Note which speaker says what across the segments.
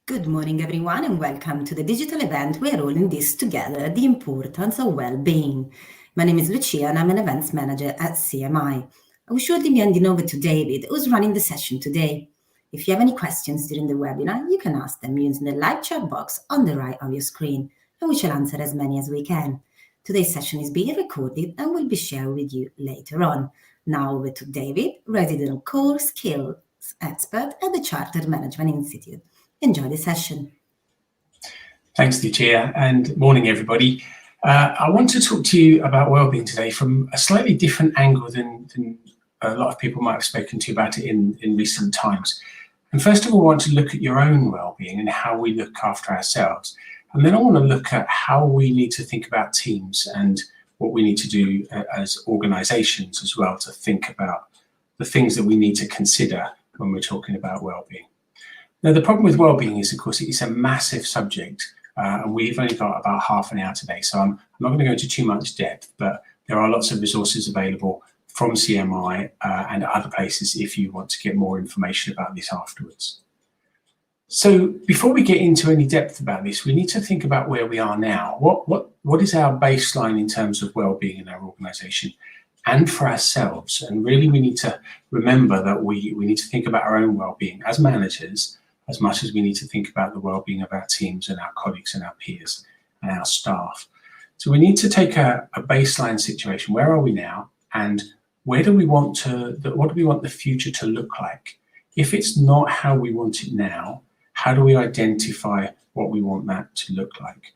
Speaker 1: Good morning, everyone, and welcome to the digital event. We are all in this together, the importance of well-being. My name is Lucia, and I'm an events manager at CMI. I will shortly be handing over to David, who's running the session today. If you have any questions during the webinar, you can ask them using the live chat box on the right of your screen, and we shall answer as many as we can. Today's session is being recorded and will be shared with you later on. Now over to David, resident core skills expert at the Chartered Management Institute. Enjoy the session.
Speaker 2: Thanks, Lucia, and morning, everybody. I want to talk to you about wellbeing today from a slightly different angle than a lot of people might have spoken to you about it in recent times. And first of all, I want to look at your own wellbeing and how we look after ourselves. And then I want to look at how we need to think about teams and what we need to do as organisations as well to think about the things that we need to consider when we're talking about wellbeing. Now, the problem with wellbeing is, of course, it's a massive subject, and we've only got about half an hour today, so I'm not going to go into too much depth, but there are lots of resources available from CMI and other places if you want to get more information about this afterwards. So before we get into any depth about this, we need to think about where we are now. What is our baseline in terms of wellbeing in our organisation and for ourselves? And really we need to remember that we need to think about our own wellbeing as managers, as much as we need to think about the well-being of our teams and our colleagues and our peers and our staff. So we need to take a baseline situation. Where are we now? And what do we want the future to look like? If it's not how we want it now, how do we identify what we want that to look like?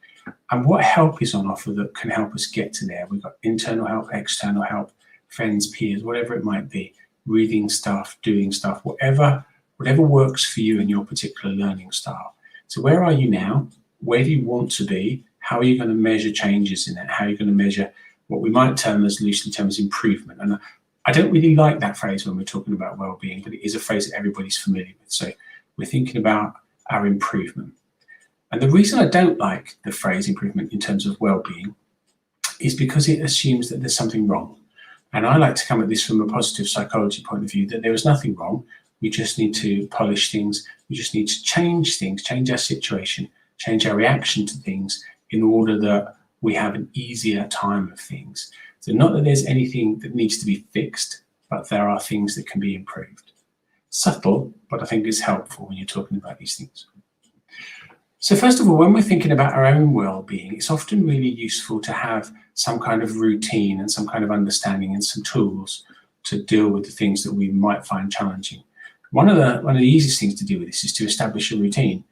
Speaker 2: And what help is on offer that can help us get to there? We've got internal help, external help, friends, peers, whatever it might be, reading stuff, doing stuff, whatever works for you and your particular learning style. So where are you now? Where do you want to be? How are you going to measure changes in that? How are you going to measure what we might term as loosely term as improvement? And I don't really like that phrase when we're talking about well-being, but it is a phrase that everybody's familiar with. So we're thinking about our improvement. And the reason I don't like the phrase improvement in terms of well-being is because it assumes that there's something wrong. And I like to come at this from a positive psychology point of view, that there is nothing wrong. We just need to polish things. We just need to change things, change our situation, change our reaction to things in order that we have an easier time of things. So not that there's anything that needs to be fixed, but there are things that can be improved. Subtle, but I think it's helpful when you're talking about these things. So first of all, when we're thinking about our own well-being, it's often really useful to have some kind of routine and some kind of understanding and some tools to deal with the things that we might find challenging. One of the easiest things to do with this is to establish a routine.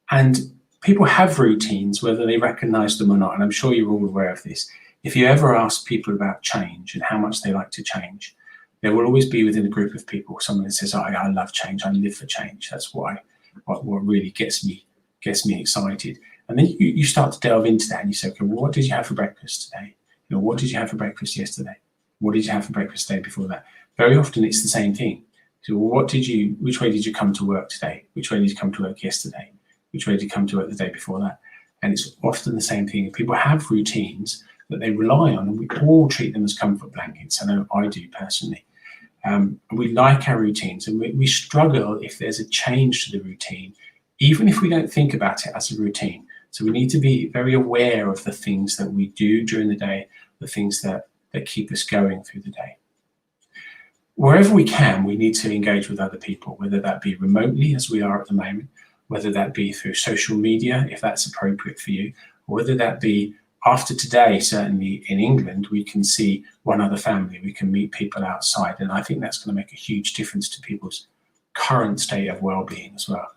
Speaker 2: And people have routines, whether they recognize them or not, and I'm sure you're all aware of this. If you ever ask people about change and how much they like to change, there will always be within a group of people someone that says, I love change, I live for change. That's what really gets me excited. And then you start to delve into that and you say, okay, well, what did you have for breakfast today? What did you have for breakfast yesterday? What did you have for breakfast the day before that? Very often it's the same thing. So which way did you come to work today? Which way did you come to work yesterday? Which way did you come to work the day before that? And it's often the same thing. People have routines that they rely on, and we all treat them as comfort blankets. I know I do personally. We like our routines, and we struggle if there's a change to the routine, even if we don't think about it as a routine. So we need to be very aware of the things that we do during the day, the things that keep us going through the day. Wherever we can, we need to engage with other people, whether that be remotely, as we are at the moment, whether that be through social media, if that's appropriate for you, or whether that be after today, certainly in England, we can see one other family, we can meet people outside. And I think that's going to make a huge difference to people's current state of well-being as well.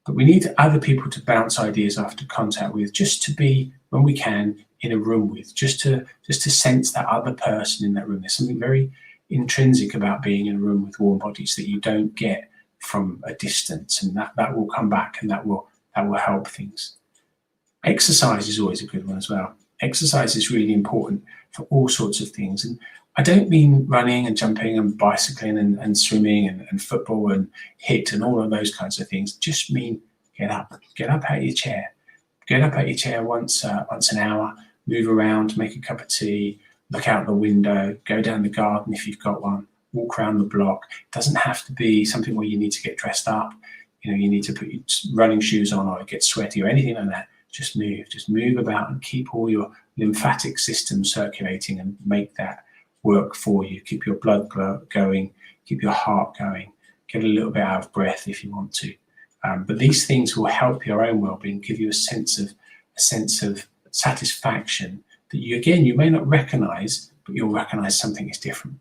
Speaker 2: But we need other people to bounce ideas after contact with, just to be, when we can, in a room with, just to sense that other person in that room. There's something very intrinsic about being in a room with warm bodies that you don't get from a distance, and that will come back, and that will help things. Exercise is always a good one as well. Exercise is really important for all sorts of things, and I don't mean running and jumping and bicycling and swimming and football and HIIT and all of those kinds of things. Just mean get up out of your chair. Get up out of your chair once an hour, move around, make a cup of tea, look out the window, go down the garden if you've got one, walk around the block. It doesn't have to be something where you need to get dressed up. you need to put your running shoes on, or it gets sweaty or anything like that, just move about and keep all your lymphatic system circulating and make that work for you. Keep your blood going, keep your heart going, get a little bit out of breath if you want to. But these things will help your own well-being, give you a sense of satisfaction that you may not recognize, but you'll recognize something is different.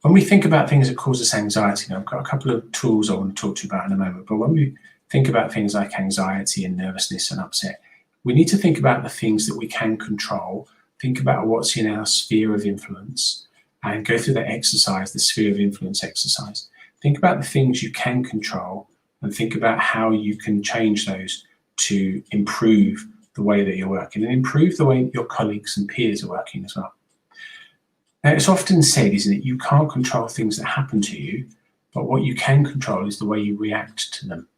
Speaker 2: When we think about things that cause us anxiety, now I've got a couple of tools I want to talk to you about in a moment, but when we think about things like anxiety and nervousness and upset, we need to think about the things that we can control, think about what's in our sphere of influence, and go through that exercise, the sphere of influence exercise. Think about the things you can control and think about how you can change those to improve the way that you're working and improve the way your colleagues and peers are working as well. Now, it's often said, isn't it, you can't control things that happen to you, but what you can control is the way you react to them.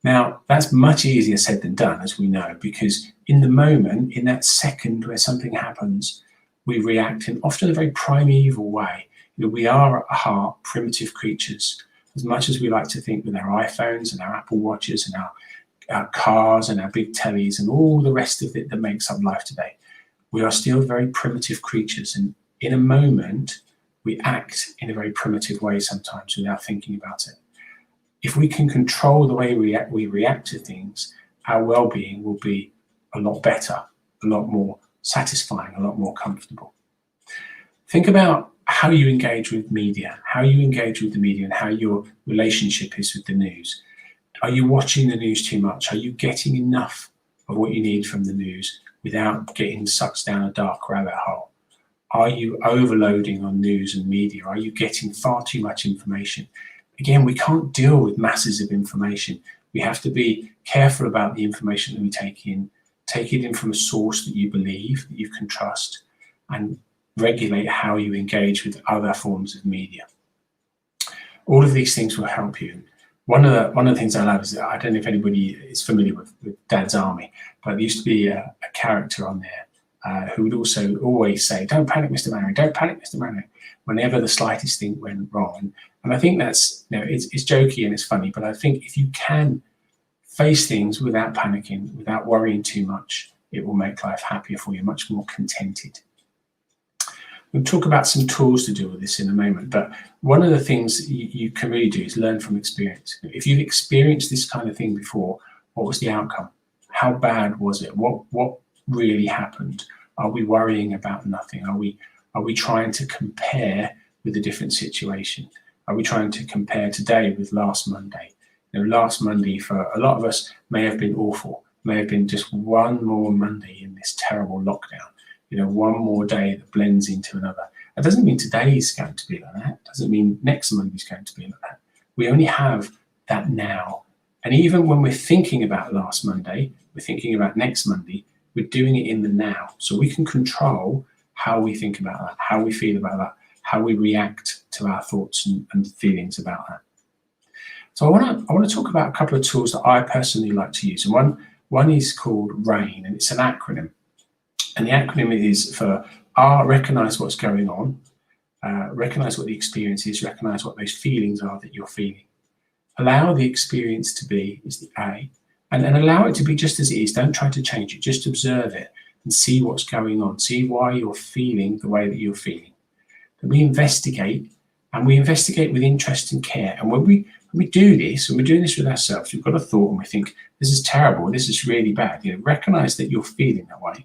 Speaker 2: Now, that's much easier said than done, as we know, because in the moment, in that second where something happens, we react in often a very primeval way. We are at heart primitive creatures. As much as we like to think with our iPhones and our Apple Watches and our cars and our big tellies and all the rest of it that makes up life today, we are still very primitive creatures. And in a moment, we act in a very primitive way sometimes without thinking about it. If we can control the way we react to things, our well-being will be a lot better, a lot more satisfying, a lot more comfortable. Think about how you engage with media, how you engage with the media and how your relationship is with the news. Are you watching the news too much? Are you getting enough of what you need from the news without getting sucked down a dark rabbit hole? Are you overloading on news and media? Are you getting far too much information? Again, we can't deal with masses of information. We have to be careful about the information that we take in. Take it in from a source that you believe, that you can trust, and regulate how you engage with other forms of media. All of these things will help you. One of the things I love is that I don't know if anybody is familiar with Dad's Army, but there used to be a character on there who would also always say, "Don't panic, Mr. Mannering, don't panic, Mr. Mannering," whenever the slightest thing went wrong. And I think that's, it's jokey and it's funny, but I think if you can face things without panicking, without worrying too much, it will make life happier for you, much more contented. We'll talk about some tools to deal with this in a moment, but one of the things you can really do is learn from experience. If you've experienced this kind of thing before, what was the outcome? How bad was it? What really happened? Are we worrying about nothing? Are we trying to compare with a different situation? Are we trying to compare today with last Monday? Last Monday for a lot of us may have been awful, may have been just one more Monday in this terrible lockdown. One more day that blends into another. That doesn't mean today is going to be like that. It doesn't mean next Monday is going to be like that. We only have that now. And even when we're thinking about last Monday, we're thinking about next Monday, we're doing it in the now. So we can control how we think about that, how we feel about that, how we react to our thoughts and feelings about that. So I want to talk about a couple of tools that I personally like to use. And one is called RAIN, and it's an acronym. And the acronym is for R, recognize what's going on, recognize what the experience is, recognize what those feelings are that you're feeling. Allow the experience to be is the A, and allow it to be just as it is. Don't try to change it, just observe it and see what's going on, see why you're feeling the way that you're feeling. Then we investigate, and we investigate with interest and care. And when we do this, and we're doing this with ourselves, we've got a thought and we think, this is terrible, this is really bad. Recognize that you're feeling that way.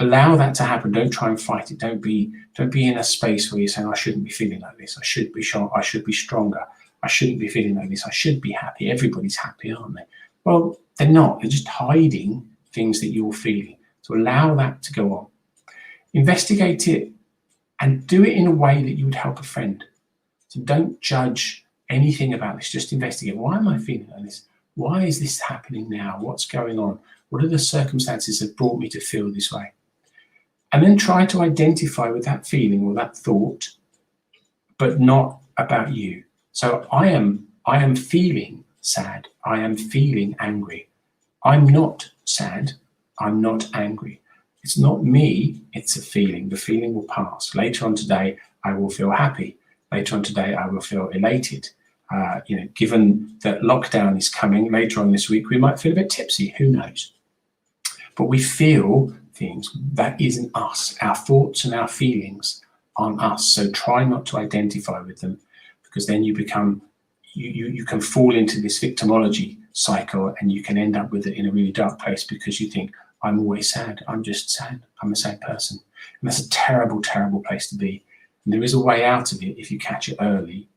Speaker 2: Allow that to happen. Don't try and fight it. Don't be in a space where you're saying, I shouldn't be feeling like this. I should be I should be stronger. I shouldn't be feeling like this. I should be happy. Everybody's happy, aren't they? Well, they're not. They're just hiding things that you're feeling. So allow that to go on. Investigate it and do it in a way that you would help a friend. So don't judge anything about this. Just investigate. Why am I feeling like this? Why is this happening now? What's going on? What are the circumstances that brought me to feel this way? And then try to identify with that feeling or that thought, but not about you. So I am feeling sad. I am feeling angry. I'm not sad. I'm not angry. It's not me. It's a feeling. The feeling will pass. Later on today, I will feel happy. Later on today, I will feel elated. Given that lockdown is coming later on this week, we might feel a bit tipsy, who knows? But we feel things. That isn't us. Our thoughts and our feelings aren't us. So try not to identify with them, because then you become, you can fall into this victimology cycle, and you can end up with it in a really dark place because you think, I'm always sad. I'm just sad. I'm a sad person. And that's a terrible, terrible place to be. And there is a way out of it if you catch it early.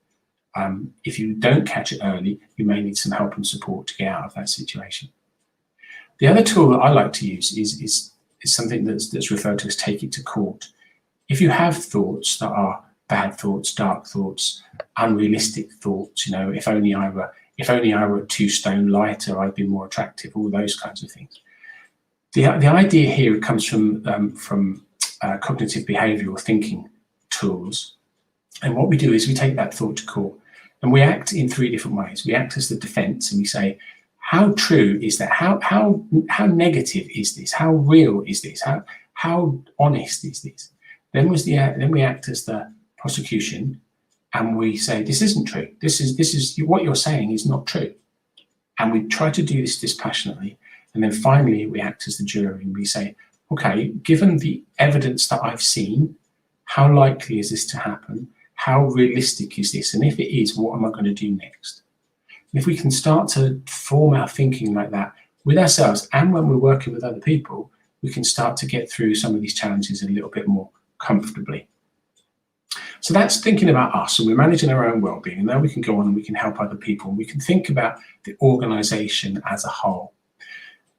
Speaker 2: If you don't catch it early, you may need some help and support to get out of that situation. The other tool that I like to use is something that's referred to as take it to court. If you have thoughts that are bad thoughts, dark thoughts, unrealistic thoughts, if only I were 2 stone lighter, I'd be more attractive, all those kinds of things. The idea here comes from cognitive behavioral thinking tools. And what we do is we take that thought to court, and we act in 3 different ways. We act as the defense, and we say, how true is that? How negative is this? How real is this? How honest is this? Then we act as the prosecution, and we say, this isn't true. This is what you're saying is not true. And we try to do this dispassionately. And then finally, we act as the jury, and we say, okay, given the evidence that I've seen, how likely is this to happen? How realistic is this? And if it is, what am I going to do next? And if we can start to form our thinking like that with ourselves, and when we're working with other people, we can start to get through some of these challenges a little bit more comfortably. So that's thinking about us, and we're managing our own well-being. And now we can go on and we can help other people. And we can think about the organization as a whole.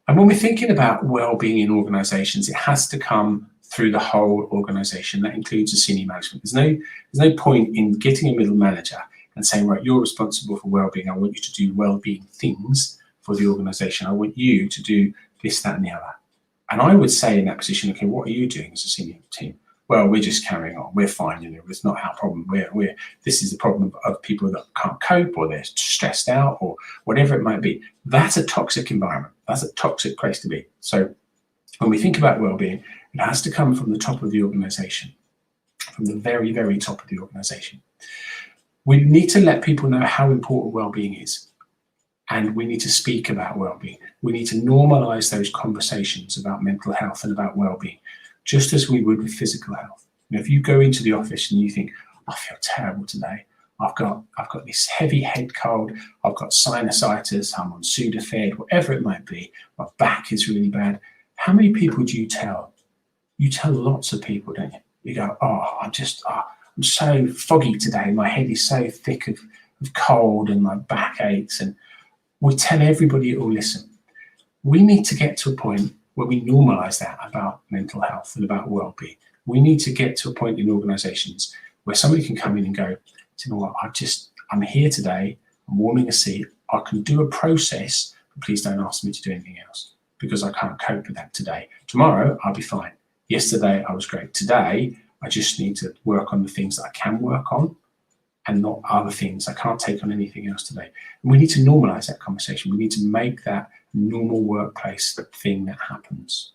Speaker 2: And when we're thinking about well-being in organizations, it has to come through the whole organization. That includes the senior management. There's no point in getting a middle manager and saying, right, you're responsible for well-being. I want you to do well-being things for the organization. I want you to do this, that, and the other. And I would say in that position, okay, what are you doing as a senior team? Well, we're just carrying on. We're fine. It's not our problem. This is the problem of people that can't cope, or they're stressed out, or whatever it might be. That's a toxic environment. That's a toxic place to be. So when we think about well-being, it has to come from the top of the organization, from the very, very top of the organization. We need to let people know how important well-being is. And we need to speak about well-being. We need to normalize those conversations about mental health and about well-being, just as we would with physical health. If you go into the office and you think, I feel terrible today. I've got this heavy head cold. I've got sinusitis. I'm on Sudafed, whatever it might be. My back is really bad. How many people do you tell? You tell lots of people, don't you? You go, I'm so foggy today. My head is so thick of cold, and my back aches. And we tell everybody it will listen. We need to get to a point where we normalize that about mental health and about well-being. We need to get to a point in organizations where somebody can come in and go, you know what, I'm here today, I'm warming a seat, I can do a process, but please don't ask me to do anything else, because I can't cope with that today. Tomorrow, I'll be fine. Yesterday, I was great. Today, I just need to work on the things that I can work on, and not other things. I can't take on anything else today. And we need to normalize that conversation. We need to make that normal workplace thing that happens.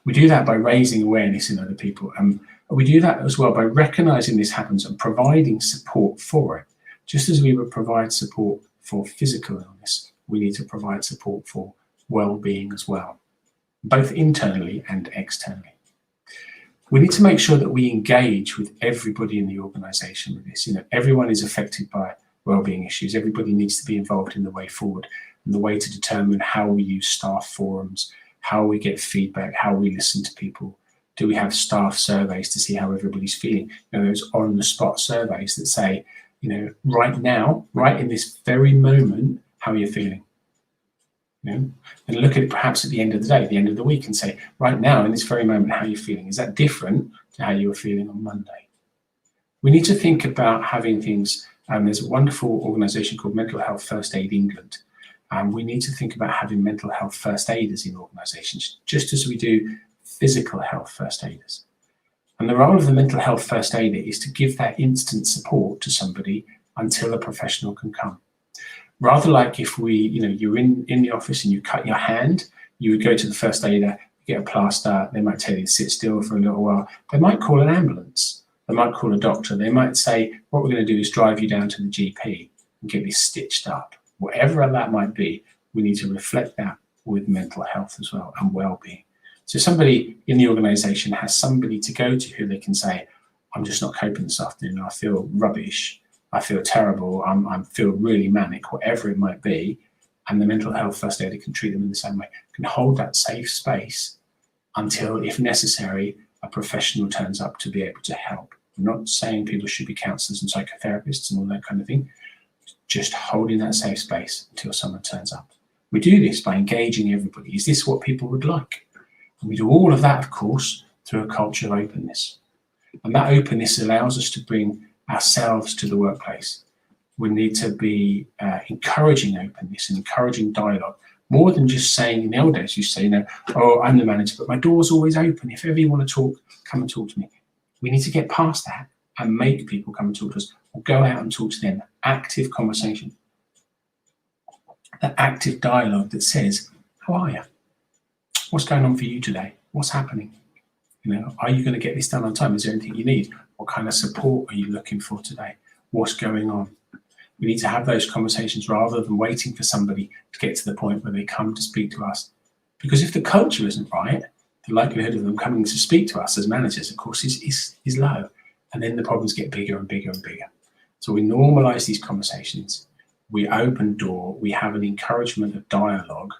Speaker 2: We do that by raising awareness in other people. And we do that as well by recognizing this happens and providing support for it. Just as we would provide support for physical illness, we need to provide support for well-being as well, both internally and externally. We need to make sure that we engage with everybody in the organization with this. Everyone is affected by well-being issues. Everybody needs to be involved in the way forward, and the way to determine how we use staff forums, how we get feedback, how we listen to people. Do we have staff surveys to see how everybody's feeling? Those on-the-spot surveys that say, right now, right in this very moment, how are you feeling? And look at it perhaps at the end of the day, at the end of the week, and say, right now, in this very moment, how are you feeling? Is that different to how you were feeling on Monday? We need to think about having things. There's a wonderful organization called Mental Health First Aid England. We need to think about having mental health first aiders in organizations, just as we do physical health first aiders. And the role of the mental health first aider is to give that instant support to somebody until a professional can come. Rather like if you're in the office and you cut your hand, you would go to the first aider, get a plaster, they might tell you to sit still for a little while. They might call an ambulance. They might call a doctor. They might say, what we're going to do is drive you down to the GP and get this stitched up. Whatever that might be, we need to reflect that with mental health as well and well-being. So somebody in the organisation has somebody to go to who they can say, I'm just not coping this afternoon. I feel rubbish. I feel terrible. I feel really manic, whatever it might be. And the mental health first aider can treat them in the same way, can hold that safe space until, if necessary, a professional turns up to be able to help. I'm not saying people should be counsellors and psychotherapists and all that kind of thing, just holding that safe space until someone turns up. We do this by engaging everybody. Is this what people would like? And we do all of that, of course, through a culture of openness. And that openness allows us to bring ourselves to the workplace. We need to be encouraging openness and encouraging dialogue, more than just saying, in the old days, you say, oh, I'm the manager, but my door's always open. If ever you want to talk, come and talk to me. We need to get past that and make people come and talk to us, or go out and talk to them. Active conversation. That active dialogue that says, how are you? What's going on for you today? What's happening? Are you going to get this done on time? Is there anything you need? What kind of support are you looking for today? What's going on? We need to have those conversations rather than waiting for somebody to get to the point where they come to speak to us. Because if the culture isn't right, the likelihood of them coming to speak to us as managers, of course, is low. And then the problems get bigger and bigger and bigger. So we normalise these conversations. We open door. We have an encouragement of dialogue.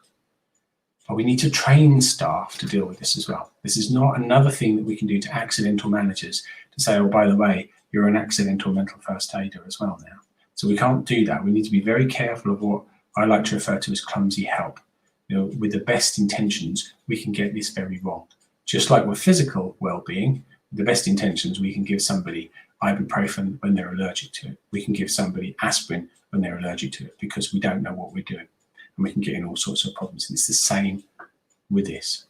Speaker 2: But we need to train staff to deal with this as well. This is not another thing that we can do to accidental managers to say, oh, by the way, you're an accidental mental first aider as well now. So we can't do that. We need to be very careful of what I like to refer to as clumsy help. With the best intentions, we can get this very wrong. Just like with physical well-being, with the best intentions, we can give somebody ibuprofen when they're allergic to it. We can give somebody aspirin when they're allergic to it because we don't know what we're doing. And we can get in all sorts of problems. And it's the same with this.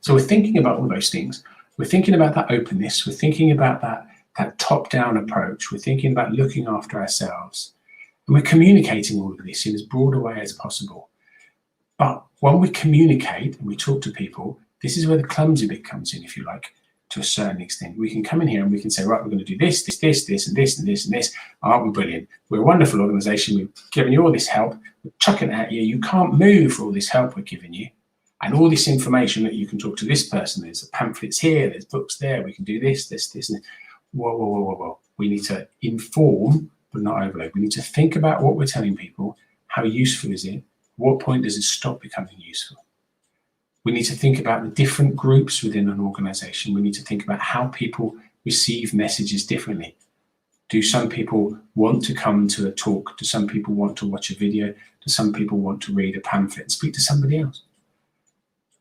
Speaker 2: So we're thinking about all those things. We're thinking about that openness. We're thinking about that top-down approach. We're thinking about looking after ourselves. And we're communicating all of this in as broad a way as possible. But when we communicate and we talk to people, this is where the clumsy bit comes in, if you like, to a certain extent. We can come in here and we can say, right, we're going to do this, this, this, this, and this, and this, and this. Aren't we brilliant? We're a wonderful organisation. We've given you all this help. We're chucking it at you. You can't move for all this help we're giving you. And all this information that you can talk to this person. There's pamphlets here. There's books there. We can do this, this, this. And whoa, whoa, whoa, whoa, whoa. We need to inform, but not overload. We need to think about what we're telling people. How useful is it? What point does it stop becoming useful? We need to think about the different groups within an organisation. We need to think about how people receive messages differently. Do some people want to come to a talk? Do some people want to watch a video? Do some people want to read a pamphlet and speak to somebody else?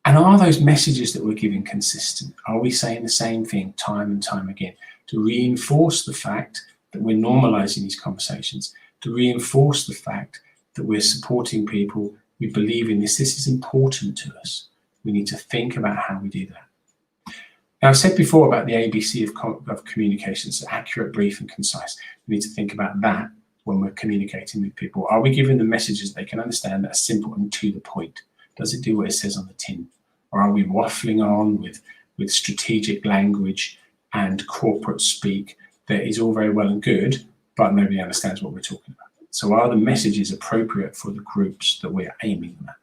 Speaker 2: And are those messages that we're giving consistent? Are we saying the same thing time and time again to reinforce the fact that we're normalising these conversations, to reinforce the fact that we're supporting people, we believe in this, this is important to us. We need to think about how we do that. Now, I've said before about the ABC of communications, accurate, brief and concise. We need to think about that when we're communicating with people. Are we giving them messages they can understand that are simple and to the point? Does it do what it says on the tin? Or are we waffling on with strategic language and corporate speak that is all very well and good, but nobody understands what we're talking about? So are the messages appropriate for the groups that we're aiming them at?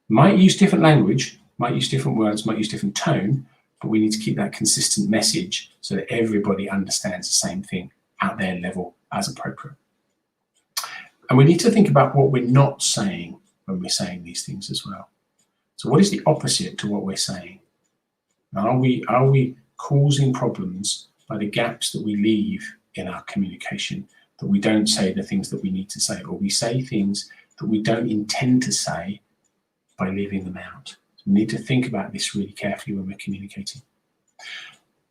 Speaker 2: Might use different language, might use different words, might use different tone, but we need to keep that consistent message so that everybody understands the same thing at their level as appropriate. And we need to think about what we're not saying when we're saying these things as well. So what is the opposite to what we're saying? Are we causing problems by the gaps that we leave in our communication, that we don't say the things that we need to say, or we say things that we don't intend to say by leaving them out? So we need to think about this really carefully when we're communicating.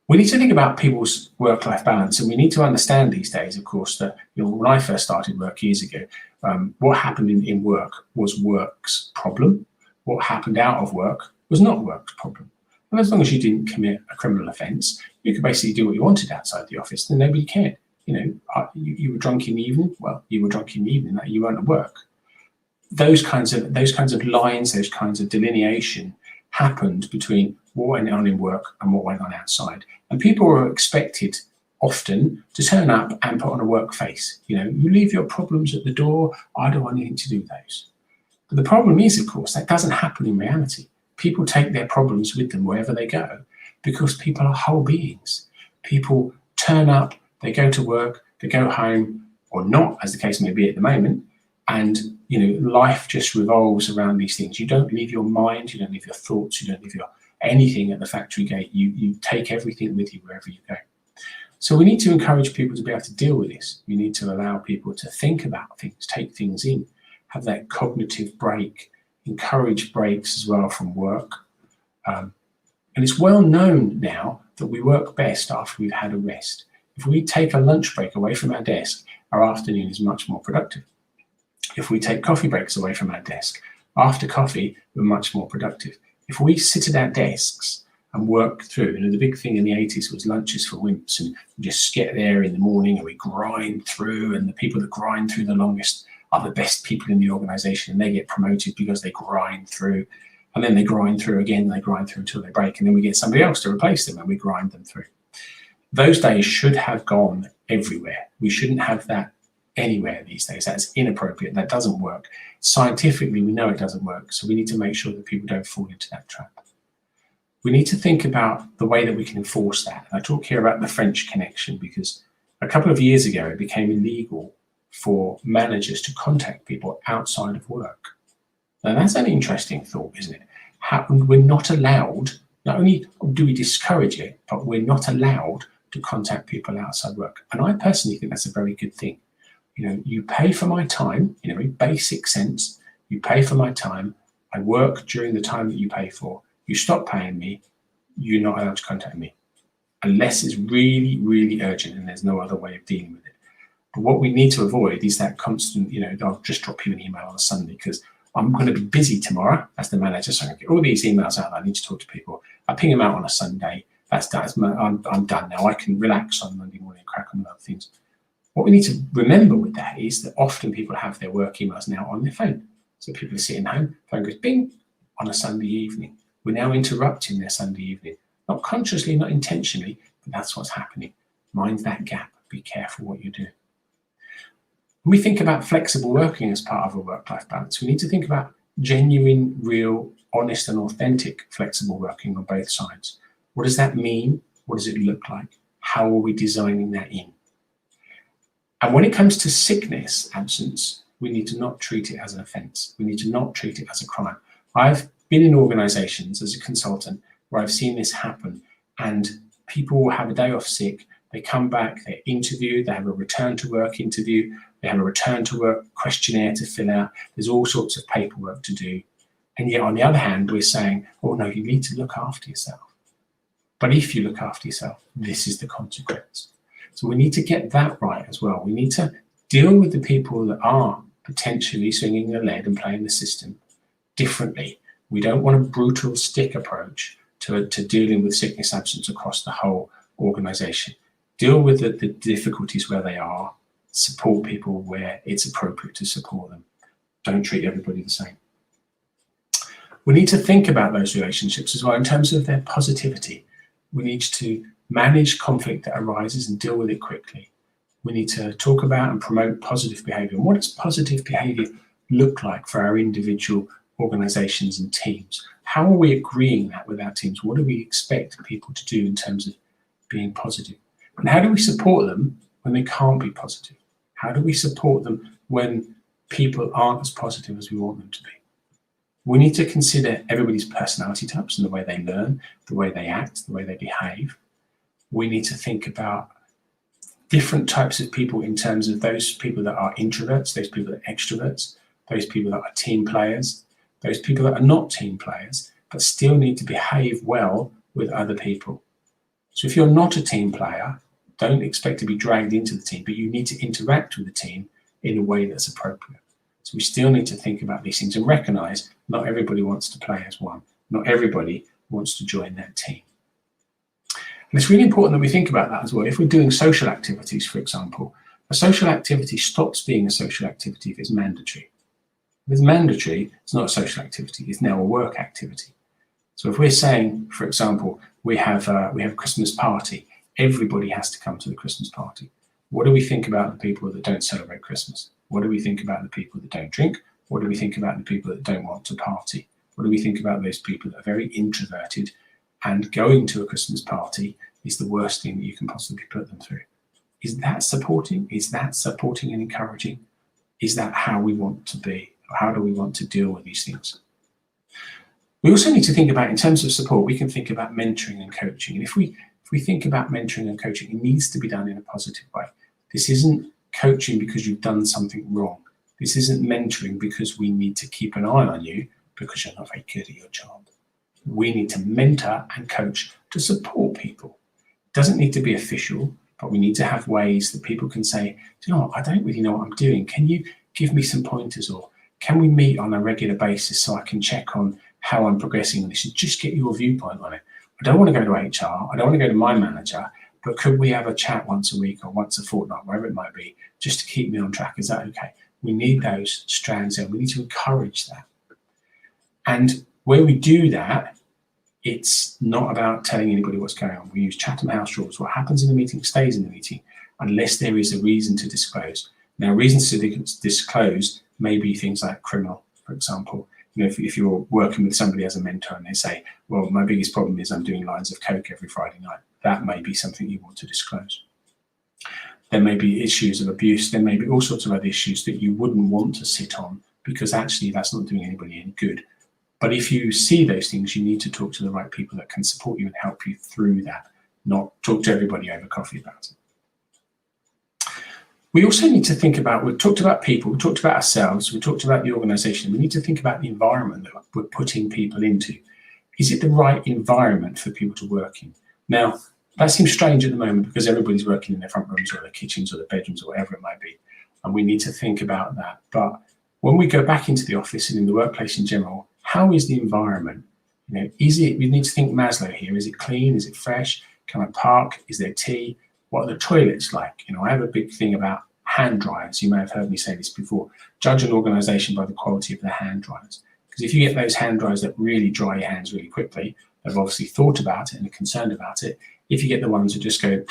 Speaker 2: We need to think about people's work-life balance, and we need to understand these days, of course, that when I first started work years ago, what happened in work was work's problem. What happened out of work was not work's problem. And as long as you didn't commit a criminal offence, you could basically do what you wanted outside the office, and nobody cared. You were drunk in the evening. Well, you were drunk in the evening. You weren't at work. Those kinds of lines, those kinds of delineation happened between what went on in work and what went on outside. And people were expected often to turn up and put on a work face. You leave your problems at the door. I don't want anything to do with those. But the problem is, of course, that doesn't happen in reality. People take their problems with them wherever they go because people are whole beings. People turn up, they go to work, they go home, or not, as the case may be at the moment, and life just revolves around these things. You don't leave your mind, you don't leave your thoughts, you don't leave your anything at the factory gate. You take everything with you wherever you go. So we need to encourage people to be able to deal with this. We need to allow people to think about things, take things in, have that cognitive break, encourage breaks as well from work. And it's well known now that we work best after we've had a rest. If we take a lunch break away from our desk, our afternoon is much more productive. If we take coffee breaks away from our desk, after coffee, we're much more productive. If we sit at our desks and work through, the big thing in the 80s was lunches for wimps, and we just get there in the morning and we grind through, and the people that grind through the longest are the best people in the organization, and they get promoted because they grind through, and then they grind through again, they grind through until they break, and then we get somebody else to replace them and we grind them through. Those days should have gone everywhere. We shouldn't have that anywhere these days. That's inappropriate. That doesn't work. Scientifically, we know it doesn't work, so we need to make sure that people don't fall into that trap. We need to think about the way that we can enforce that. And I talk here about the French connection because a couple of years ago, it became illegal for managers to contact people outside of work. Now, that's an interesting thought, isn't it? We're not allowed, not only do we discourage it, but we're not allowed to contact people outside work. And I personally think that's a very good thing. You pay for my time, in a very basic sense, you pay for my time, I work during the time that you pay for, you stop paying me, you're not allowed to contact me, unless it's really, really urgent and there's no other way of dealing with it. But what we need to avoid is that constant, I'll just drop you an email on a Sunday because I'm going to be busy tomorrow as the manager, so I'm going to get all these emails out. I need to talk to people. I ping them out on a Sunday. That's done. I'm done now. I can relax on Monday morning and crack on with other things. What we need to remember with that is that often people have their work emails now on their phone. So people are sitting home, phone goes bing on a Sunday evening. We're now interrupting their Sunday evening. Not consciously, not intentionally, but that's what's happening. Mind that gap. Be careful what you do. When we think about flexible working as part of a work-life balance, we need to think about genuine, real, honest and authentic flexible working on both sides. What does that mean? What does it look like? How are we designing that in? And when it comes to sickness, absence, we need to not treat it as an offence. We need to not treat it as a crime. I've been in organisations as a consultant where I've seen this happen, and people will have a day off sick, they come back, they're interviewed, they have a return to work interview, they have a return to work questionnaire to fill out, there's all sorts of paperwork to do. And yet on the other hand, we're saying, oh no, you need to look after yourself. But if you look after yourself, this is the consequence. So we need to get that right as well. We need to deal with the people that are potentially swinging the lead and playing the system differently. We don't want a brutal stick approach to dealing with sickness absence across the whole organisation. Deal with the difficulties where they are, support people where it's appropriate to support them. Don't treat everybody the same. We need to think about those relationships as well in terms of their positivity. We need to manage conflict that arises and deal with it quickly. We need to talk about and promote positive behaviour. And what does positive behaviour look like for our individual organisations and teams? How are we agreeing that with our teams? What do we expect people to do in terms of being positive? And how do we support them when they can't be positive? How do we support them when people aren't as positive as we want them to be? We need to consider everybody's personality types and the way they learn, the way they act, the way they behave. We need to think about different types of people in terms of those people that are introverts, those people that are extroverts, those people that are team players, those people that are not team players, but still need to behave well with other people. So if you're not a team player, don't expect to be dragged into the team, but you need to interact with the team in a way that's appropriate. So we still need to think about these things and recognise not everybody wants to play as one. Not everybody wants to join that team. And it's really important that we think about that as well. If we're doing social activities, for example, a social activity stops being a social activity if it's mandatory. If it's mandatory, it's not a social activity, it's now a work activity. So if we're saying, for example, we have a Christmas party, everybody has to come to the Christmas party. What do we think about the people that don't celebrate Christmas? What do we think about the people that don't drink? What do we think about the people that don't want to party? What do we think about those people that are very introverted and going to a Christmas party is the worst thing that you can possibly put them through? Is that supporting? Is that supporting and encouraging? Is that how we want to be? Or how do we want to deal with these things? We also need to think about, in terms of support, we can think about mentoring and coaching. And if we think about mentoring and coaching, it needs to be done in a positive way. This isn't coaching because you've done something wrong. This isn't mentoring because we need to keep an eye on you because you're not very good at your job. We need to mentor and coach to support people. It doesn't need to be official, but we need to have ways that people can say, do you know what, I don't really know what I'm doing. Can you give me some pointers, or can we meet on a regular basis so I can check on how I'm progressing on this and just get your viewpoint on it? I don't want to go to HR, I don't want to go to my manager, but could we have a chat once a week or once a fortnight, wherever it might be, just to keep me on track? Is that okay? We need those strands there. We need to encourage that. And where we do that, it's not about telling anybody what's going on. We use Chatham House rules. What happens in the meeting stays in the meeting unless there is a reason to disclose. Now, reasons to disclose may be things like criminal, for example. You know, if you're working with somebody as a mentor and they say, well, my biggest problem is I'm doing lines of coke every Friday night, that may be something you want to disclose. There may be issues of abuse. There may be all sorts of other issues that you wouldn't want to sit on because actually that's not doing anybody any good. But if you see those things, you need to talk to the right people that can support you and help you through that, not talk to everybody over coffee about it. We also need to think about, we've talked about people, we've talked about ourselves, we've talked about the organisation. We need to think about the environment that we're putting people into. Is it the right environment for people to work in? Now, that seems strange at the moment because everybody's working in their front rooms or their kitchens or their bedrooms or whatever it might be. And we need to think about that. But when we go back into the office and in the workplace in general, how is the environment? You know, is it, we need to think Maslow here. Is it clean? Is it fresh? Can I park? Is there tea? What are the toilets like? You know, I have a big thing about hand dryers. You may have heard me say this before. Judge an organisation by the quality of their hand dryers. Because if you get those hand dryers that really dry your hands really quickly, they've obviously thought about it and are concerned about it. If you get the ones that just go,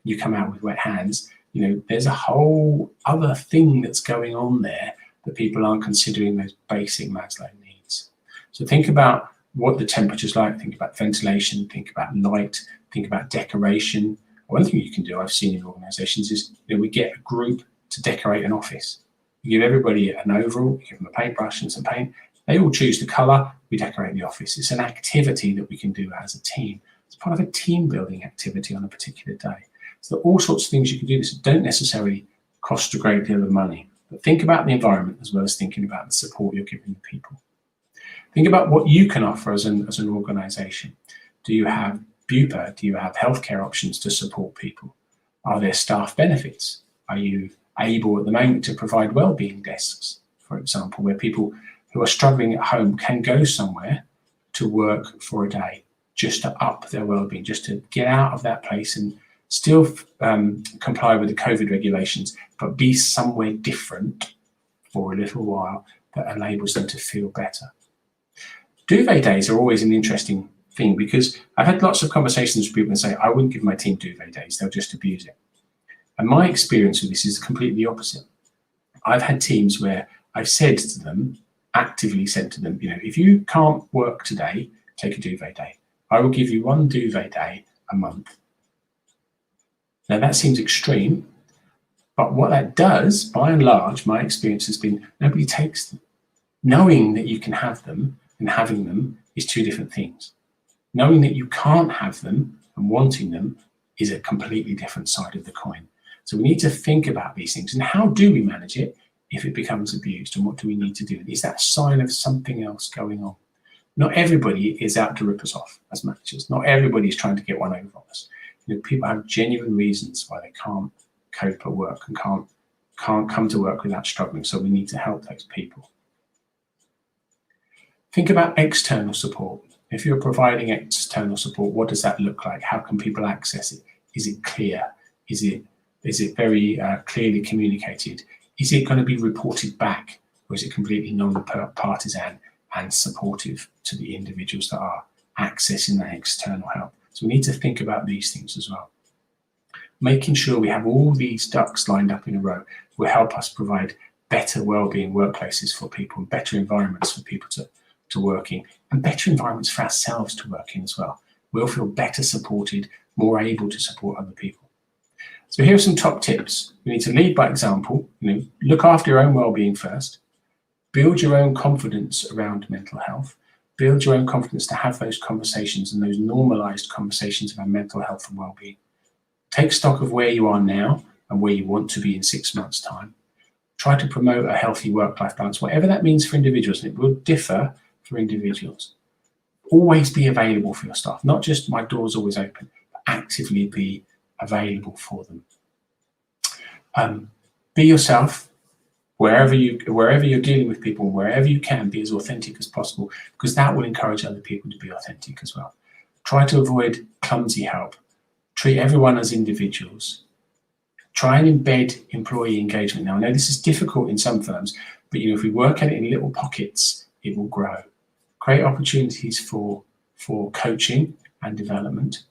Speaker 2: you come out with wet hands, you know, there's a whole other thing that's going on there that people aren't considering, those basic Maslow needs. So think about what the temperature's like, think about ventilation, think about light, think about decoration. One thing you can do, I've seen in organisations, is we get a group to decorate an office. You give everybody an overall, you give them a paintbrush and some paint, they all choose the colour, we decorate the office. It's an activity that we can do as a team. It's part of a team building activity on a particular day. So there are all sorts of things you can do. This don't necessarily cost a great deal of money, but think about the environment as well as thinking about the support you're giving the people. Think about what you can offer as an organisation. Do you have BUPA? Do you have healthcare options to support people? Are there staff benefits? Are you able at the moment to provide wellbeing desks, for example, where people who are struggling at home can go somewhere to work for a day just to up their wellbeing, just to get out of that place and still comply with the COVID regulations, but be somewhere different for a little while that enables them to feel better. Duvet days are always an interesting thing because I've had lots of conversations with people and say, I wouldn't give my team duvet days, they'll just abuse it. And my experience with this is completely the opposite. I've had teams where I've said to them, actively said to them, you know, if you can't work today, take a duvet day. I will give you one duvet day a month. Now that seems extreme, but what that does, by and large, my experience has been nobody takes them. Knowing that you can have them and having them is two different things. Knowing that you can't have them and wanting them is a completely different side of the coin. So we need to think about these things and how do we manage it if it becomes abused, and what do we need to do? Is that a sign of something else going on? Not everybody is out to rip us off as managers. Not everybody is trying to get one over on us. You know, people have genuine reasons why they can't cope at work and can't come to work without struggling. So we need to help those people. Think about external support. If you're providing external support, what does that look like? How can people access it? Is it clear? Is it very clearly communicated? Is it going to be reported back, or is it completely non-partisan and supportive to the individuals that are accessing that external help? So we need to think about these things as well. making sure we have all these ducks lined up in a row will help us provide better wellbeing workplaces for people, and better environments for people to work in, and better environments for ourselves to work in as well. We'll feel better supported, more able to support other people. So here are some top tips. You need to lead by example. Look after your own well-being first. Build your own confidence around mental health. Build your own confidence to have those conversations and those normalized conversations about mental health and well-being. Take stock of where you are now and where you want to be in 6 months' time. Try to promote a healthy work-life balance, whatever that means for individuals, and it will differ for individuals. Always be available for your staff, not just my door's always open, but actively be available for them. Be yourself wherever you're dealing with people, wherever you can, be as authentic as possible, because that will encourage other people to be authentic as well. Try to avoid clumsy help. Treat everyone as individuals. Try and embed employee engagement. Now, I know this is difficult in some firms, but if we work at it in little pockets, it will grow. Create opportunities for coaching and development,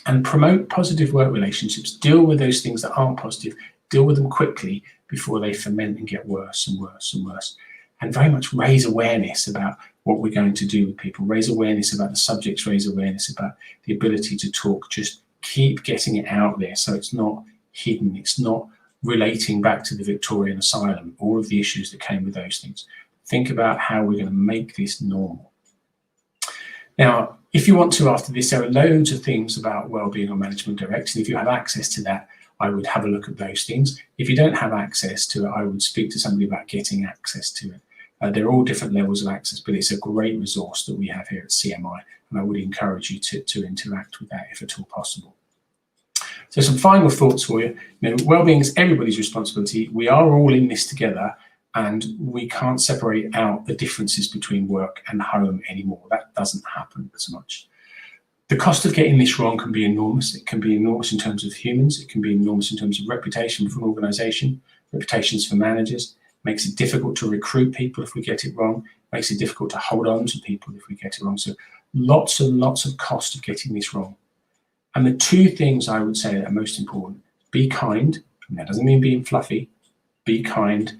Speaker 2: and promote positive work relationships. Deal with those things that aren't positive. Deal with them quickly before they ferment and get worse and worse and worse. And very much raise awareness about what we're going to do with people. Raise awareness about the subjects. Raise awareness about the ability to talk. Just keep getting it out there so it's not hidden. It's not relating back to the Victorian asylum, all of the issues that came with those things. Think about how we're going to make this normal. Now, if you want to, after this, there are loads of things about wellbeing or management direct, and if you have access to that, I would have a look at those things. If you don't have access to it, I would speak to somebody about getting access to it. They're all different levels of access, but it's a great resource that we have here at CMI, and I would encourage you to interact with that if at all possible. So some final thoughts for you. Wellbeing is everybody's responsibility. We are all in this together, and we can't separate out the differences between work and home anymore. That doesn't happen so much. The cost of getting this wrong can be enormous. It can be enormous in terms of humans. It can be enormous in terms of reputation for an organization, reputations for managers. It makes it difficult to recruit people if we get it wrong. It makes it difficult to hold on to people if we get it wrong. So lots and lots of cost of getting this wrong. And the two things I would say that are most important: be kind, and that doesn't mean being fluffy, be kind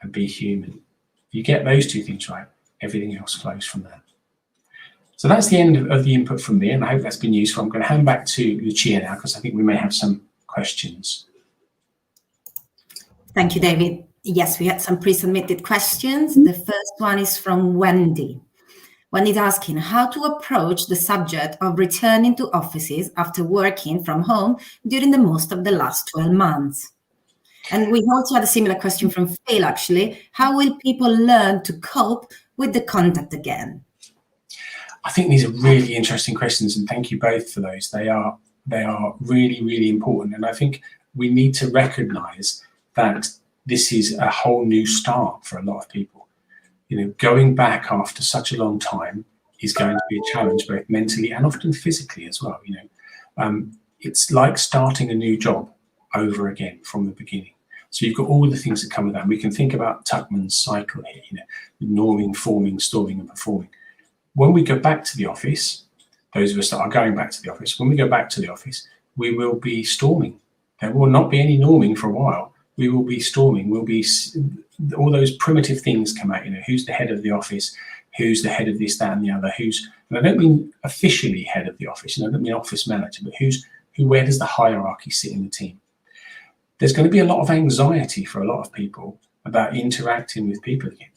Speaker 2: and be human. If you get those two things right, everything else flows from that. So that's the end of the input from me, and I hope that's been useful. I'm going to hand back to Lucia now, because I think we may have some questions.
Speaker 1: Thank you, David. Yes, we had some pre-submitted questions. The first one is from Wendy. Wendy's asking how to approach the subject of returning to offices after working from home during the most of the last 12 months. And we also had a similar question from Phil, actually. How will people learn to cope with the contact again?
Speaker 2: I think these are really interesting questions, and thank you both for those. They are really, really important. And I think we need to recognize that this is a whole new start for a lot of people. Going back after such a long time is going to be a challenge, both mentally and often physically as well. It's like starting a new job over again from the beginning. So you've got all the things that come with that. And we can think about Tuckman's cycle here, norming, forming, storing, and performing. When we go back to the office, those of us that are going back to the office, when we go back to the office, we will be storming. There will not be any norming for a while. We will be storming. We'll be, all those primitive things come out, who's the head of the office, who's the head of this, that, and the other, and I don't mean officially head of the office, I don't mean office manager, but where does the hierarchy sit in the team? There's going to be a lot of anxiety for a lot of people about interacting with people again.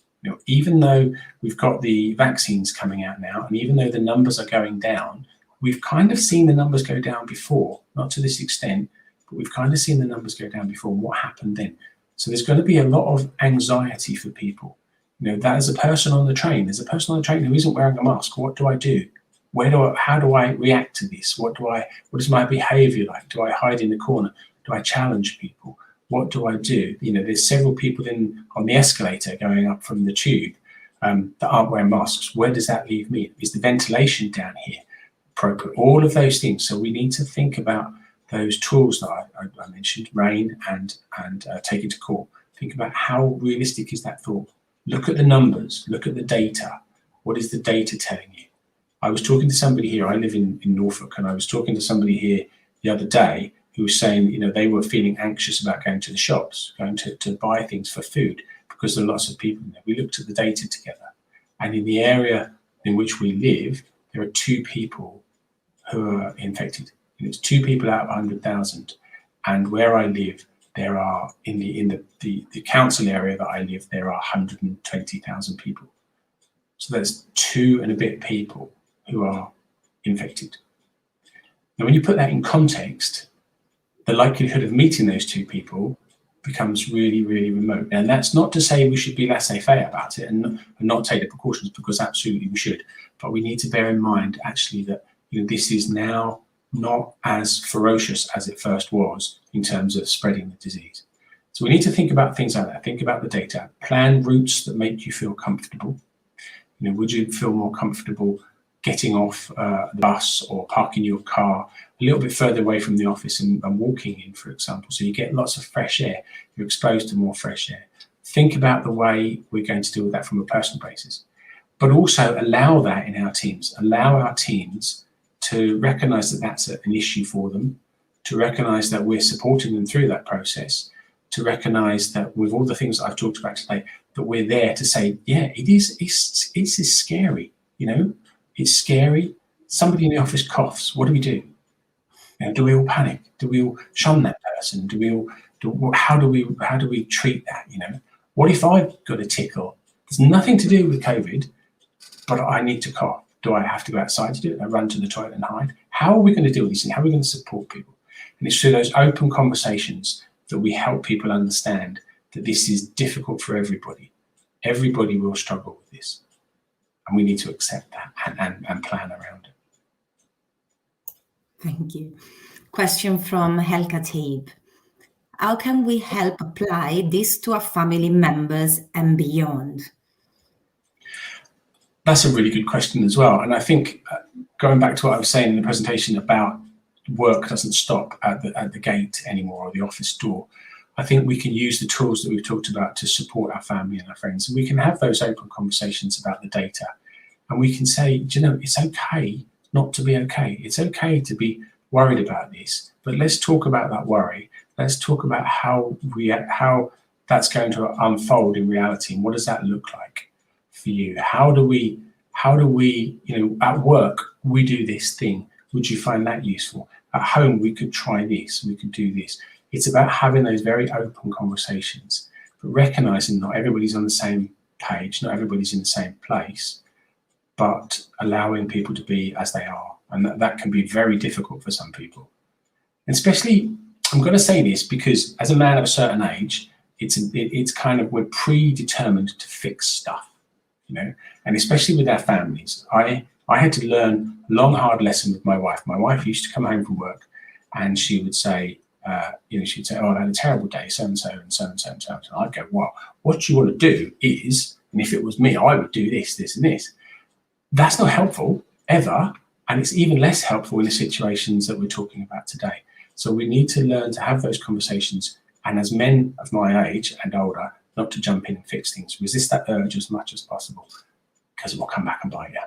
Speaker 2: Even though we've got the vaccines coming out now, and even though the numbers are going down, we've kind of seen the numbers go down before, not to this extent, but we've kind of seen the numbers go down before. What happened then? So there's going to be a lot of anxiety for people. That is a person on the train. There's a person on the train who isn't wearing a mask. What do I do? How do I react to this? What is my behavior like? Do I hide in the corner? Do I challenge people? What do I do? There's several people on the escalator going up from the tube that aren't wearing masks. Where does that leave me? Is the ventilation down here appropriate? All of those things. So we need to think about those tools that I mentioned, RAIN and Take It to Court. Think about how realistic is that thought. Look at the numbers. Look at the data. What is the data telling you? I was talking to somebody here. I live in Norfolk, and I was talking to somebody here the other day who were saying, they were feeling anxious about going to the shops, going to buy things for food, because there are lots of people in there. We looked at the data together, and in the area in which we live, there are 2 people who are infected. And it's 2 people out of 100,000. And where I live, there are, in the council area that I live, there are 120,000 people. So that's 2 and a bit people who are infected. Now, when you put that in context, the likelihood of meeting those 2 people becomes really, really remote. And that's not to say we should be laissez-faire about it and not take the precautions, because absolutely we should. But we need to bear in mind actually that this is now not as ferocious as it first was in terms of spreading the disease. So we need to think about things like that. Think about the data. Plan routes that make you feel comfortable. Would you feel more comfortable getting off the bus or parking your car a little bit further away from the office and walking in, for example, so you get lots of fresh air, you're exposed to more fresh air. Think about the way we're going to deal with that from a personal basis, but also allow that in our teams. Allow our teams to recognise that that's an issue for them, to recognise that we're supporting them through that process, to recognise that with all the things that I've talked about today, that we're there to say, yeah, it's scary, it's scary. Somebody in the office coughs. What do we do? Do we all panic? Do we all shun that person? How do we treat that? What if I've got a tickle? It's nothing to do with COVID, but I need to cough. Do I have to go outside to do it? I run to the toilet and hide? How are we going to deal with these things? How are we going to support people? And it's through those open conversations that we help people understand that this is difficult for everybody. Everybody will struggle with this. And we need to accept that and plan around it.
Speaker 1: Thank you. Question from Helga Tabe. How can we help apply this to our family members and beyond?
Speaker 2: That's a really good question as well. And I think going back to what I was saying in the presentation about work doesn't stop at the gate anymore, or the office door. I think we can use the tools that we've talked about to support our family and our friends. And we can have those open conversations about the data. And we can say, it's okay not to be okay. It's okay to be worried about this, but let's talk about that worry. Let's talk about how that's going to unfold in reality, and what does that look like for you? How do we, at work, we do this thing. Would you find that useful? At home, we could try this, we could do this. It's about having those very open conversations, but recognizing not everybody's on the same page, not everybody's in the same place, but allowing people to be as they are. And that can be very difficult for some people. And especially, I'm going to say this because as a man of a certain age, it's kind of, we're predetermined to fix stuff, and especially with our families. I had to learn a long, hard lesson with my wife. My wife used to come home from work and she would say, she'd say, oh, I had a terrible day, so-and-so and so-and-so and so-and-so. And I'd go, well, what you want to do is, and if it was me, I would do this, this and this. That's not helpful ever. And it's even less helpful in the situations that we're talking about today. So we need to learn to have those conversations. And as men of my age and older, not to jump in and fix things. Resist that urge as much as possible, because it will come back and bite you.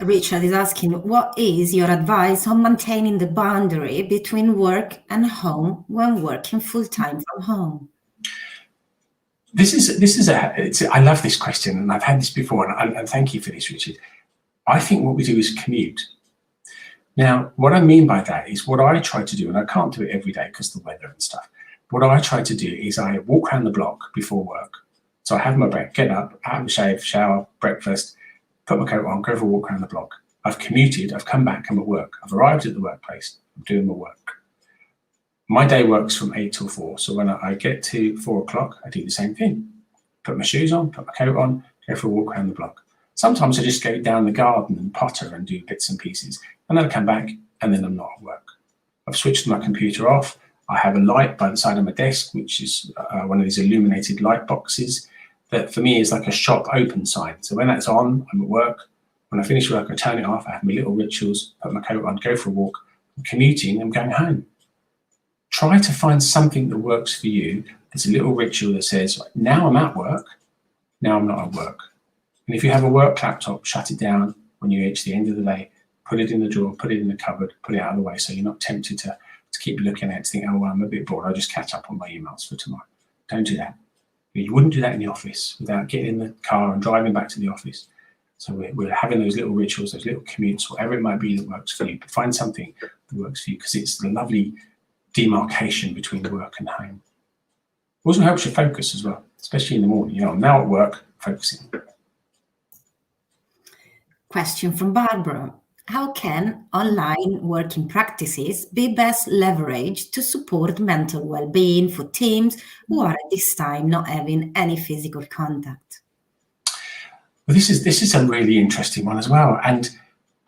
Speaker 1: Richard is asking, what is your advice on maintaining the boundary between work and home when working full-time from home?
Speaker 2: I love this question, and I've had this before, and thank you for this, Richard. I think what we do is commute. Now, what I mean by that is what I try to do, and I can't do it every day because of the weather and stuff. What I try to do is I walk around the block before work. So I have my break, get up, have a shave, shower, breakfast, put my coat on, go for a walk around the block. I've commuted, I've come back, I'm at work. I've arrived at the workplace, I'm doing my work. My day works from 8 till 4. So when I get to 4 o'clock, I do the same thing. Put my shoes on, put my coat on, go for a walk around the block. Sometimes I just go down the garden and potter and do bits and pieces. And then I come back and then I'm not at work. I've switched my computer off. I have a light by the side of my desk, which is one of these illuminated light boxes that for me is like a shop open sign. So when that's on, I'm at work. When I finish work, I turn it off. I have my little rituals, put my coat on, go for a walk. I'm commuting, I'm going home. Try to find something that works for you. There's a little ritual that says, now I'm at work, now I'm not at work. And if you have a work laptop, shut it down when you reach the end of the day, put it in the drawer, put it in the cupboard, put it out of the way, so you're not tempted to keep looking at it, to think, oh, well, I'm a bit bored, I'll just catch up on my emails for tomorrow. Don't do that. You wouldn't do that in the office without getting in the car and driving back to the office. So we're having those little rituals, those little commutes, whatever it might be that works for you. But find something that works for you, because it's the lovely demarcation between work and home. Also helps you focus as well, especially in the morning. I'm now at work, focusing.
Speaker 1: Question from Barbara. How can online working practices be best leveraged to support mental well-being for teams who are at this time not having any physical contact?
Speaker 2: Well, this is a really interesting one as well. And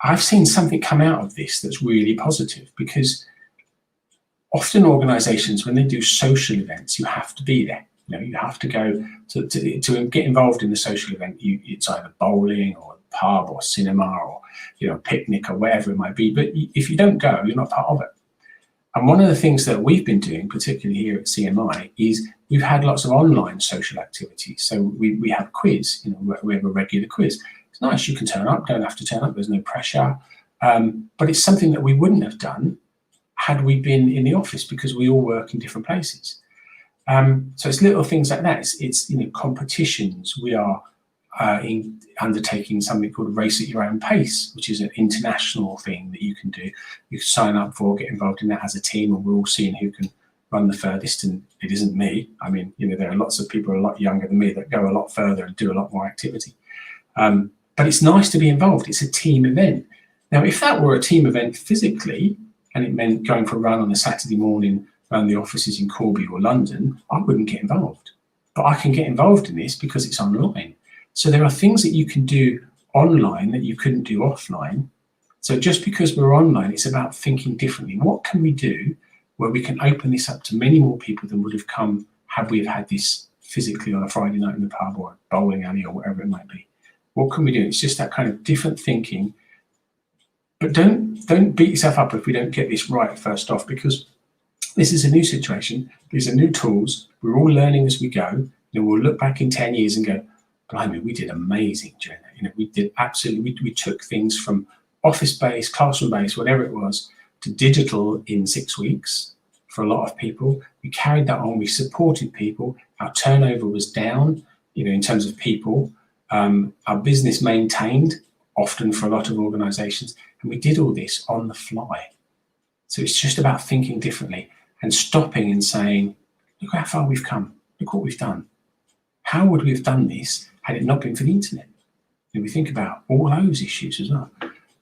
Speaker 2: I've seen something come out of this that's really positive, because often organizations, when they do social events, you have to be there. You have to go to get involved in the social event. It's either bowling or a pub or cinema or a picnic or whatever it might be. But if you don't go, you're not part of it. And one of the things that we've been doing, particularly here at CMI, is we've had lots of online social activities. So we have a quiz. We have a regular quiz. It's nice. You can turn up. Don't have to turn up. There's no pressure. But it's something that we wouldn't have done had we been in the office, because we all work in different places. So it's little things like that. It's competitions. We are undertaking something called Race at Your Own Pace, which is an international thing that you can do. You can sign up for, get involved in that as a team, and we're all seeing who can run the furthest. And it isn't me. I mean, there are lots of people a lot younger than me that go a lot further and do a lot more activity. But it's nice to be involved. It's a team event. Now, if that were a team event physically, and it meant going for a run on a Saturday morning around the offices in Corby or London, I wouldn't get involved. But I can get involved in this because it's online. So there are things that you can do online that you couldn't do offline. So just because we're online, it's about thinking differently. What can we do where we can open this up to many more people than would have come had we have had this physically on a Friday night in the pub or a bowling alley or whatever it might be? What can we do? It's just that kind of different thinking. But don't beat yourself up if we don't get this right first off, because this is a new situation. These are new tools. We're all learning as we go. We'll look back in 10 years and go, blimey, we did amazing during that. We did absolutely, we took things from office-based, classroom-based, whatever it was, to digital in 6 weeks for a lot of people. We carried that on. We supported people. Our turnover was down, in terms of people. Our business maintained, often for a lot of organizations. And we did all this on the fly. So it's just about thinking differently and stopping and saying, look how far we've come. Look what we've done. How would we have done this had it not been for the internet? And we think about all those issues as well.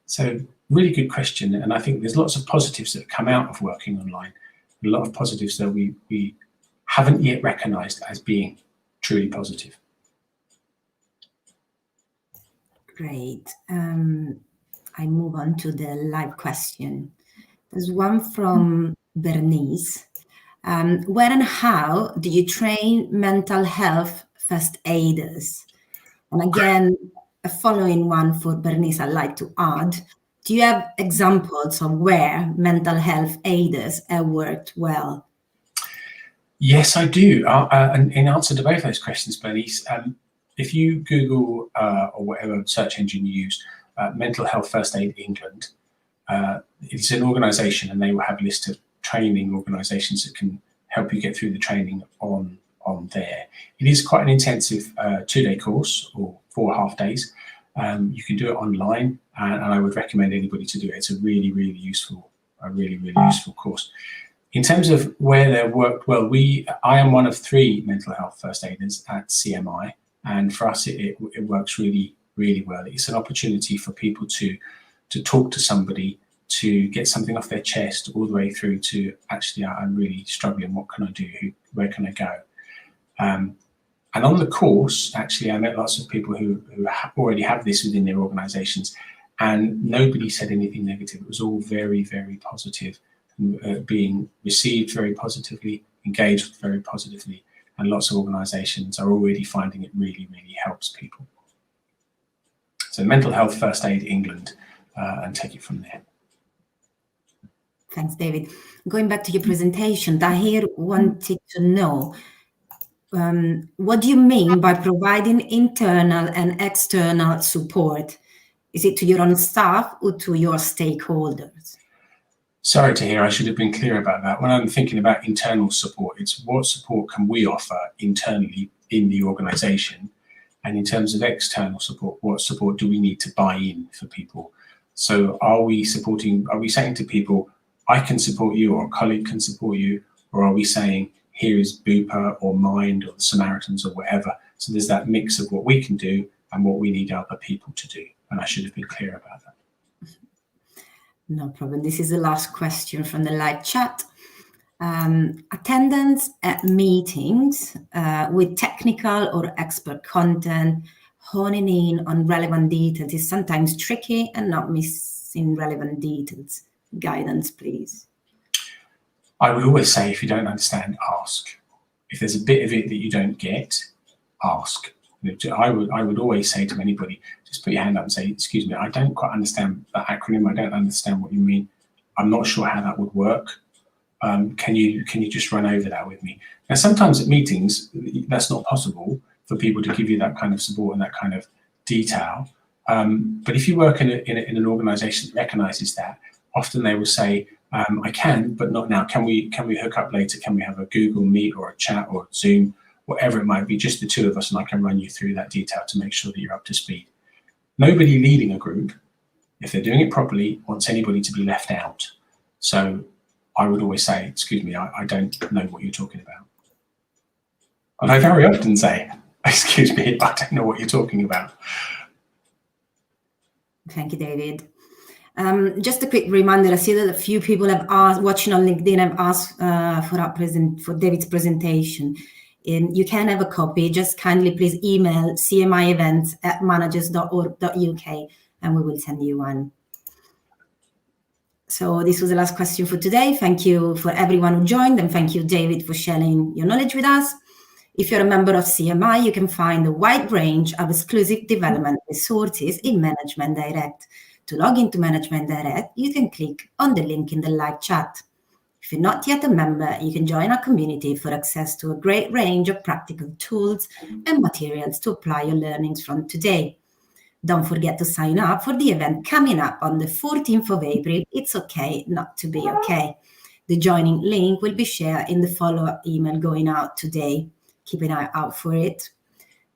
Speaker 2: So really good question. And I think there's lots of positives that come out of working online. A lot of positives that we haven't yet recognized as being truly positive.
Speaker 1: Great. I move on to the live question. There's one from Bernice. Where and how do you train mental health first aiders? And again, a following one for Bernice, I'd like to add. Do you have examples of where mental health aiders have worked well?
Speaker 2: Yes, I do. And in answer to both those questions, Bernice, if you Google or whatever search engine you use, Mental Health First Aid England, it's an organisation, and they will have a list of training organisations that can help you get through the training on there. It is quite an intensive 2-day course, or 4 half days. You can do it online, and I would recommend anybody to do it. It's a really useful course. In terms of where they worked well, I am one of 3 mental health first aiders at CMI, and for us it works really well. It's an opportunity for people to talk to somebody, to get something off their chest, all the way through to, actually, I'm really struggling, what can I do, where can I go? And on the course, actually, I met lots of people who already have this within their organisations, and nobody said anything negative. It was all very positive, being received very positively, engaged very positively, and lots of organisations are already finding it really helps people. So Mental Health First Aid England, and take it from there.
Speaker 1: Thanks, David. Going back to your presentation, Tahir wanted to know, what do you mean by providing internal and external support? Is it to your own staff or to your stakeholders?
Speaker 2: Sorry to hear, I should have been clear about that. When I'm thinking about internal support, it's what support can we offer internally in the organisation? And in terms of external support, what support do we need to buy in for people? So are we saying to people, I can support you, or a colleague can support you, or are we saying, here is Bupa or Mind or the Samaritans or whatever? So there's that mix of what we can do and what we need other people to do. And I should have been clear about that.
Speaker 1: No problem. This is the last question from the live chat. Attendance at meetings with technical or expert content, honing in on relevant details is sometimes tricky and not missing relevant details. Guidance, please.
Speaker 2: I would always say, if you don't understand, ask. If there's a bit of it that you don't get, ask. I would always say to anybody, just put your hand up and say, excuse me, I don't quite understand that acronym. I don't understand what you mean. I'm not sure how that would work. Can you just run over that with me? Now, sometimes at meetings, that's not possible for people to give you that kind of support and that kind of detail. But if you work in an organisation that recognises that, often they will say, I can, but not now. Can we hook up later? Can we have a Google Meet or a chat or Zoom, whatever it might be, just the two of us, and I can run you through that detail to make sure that you're up to speed. Nobody leading a group, if they're doing it properly, wants anybody to be left out. So I would always say, excuse me, I don't know what you're talking about. And I very often say, excuse me, I don't know what you're talking about.
Speaker 1: Thank you, David. Just a quick reminder, I see that a few people have asked, watching on LinkedIn, have asked for David's presentation. You can have a copy. Just kindly please email cmievents@managers.org.uk and we will send you one. So this was the last question for today. Thank you for everyone who joined, and thank you, David, for sharing your knowledge with us. If you're a member of CMI, you can find a wide range of exclusive development resources in Management Direct. To log into Management Direct, you can click on the link in the live chat. If you're not yet a member, you can join our community for access to a great range of practical tools and materials to apply your learnings from today. Don't forget to sign up for the event coming up on the 14th of April. It's okay not to be okay. The joining link will be shared in the follow-up email going out today. Keep an eye out for it.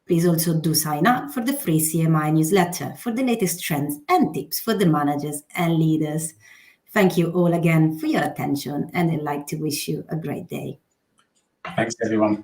Speaker 1: Please also do sign up for the free CMI newsletter for the latest trends and tips for the managers and leaders. Thank you all again for your attention, and I'd like to wish you a great day.
Speaker 2: Thanks, everyone.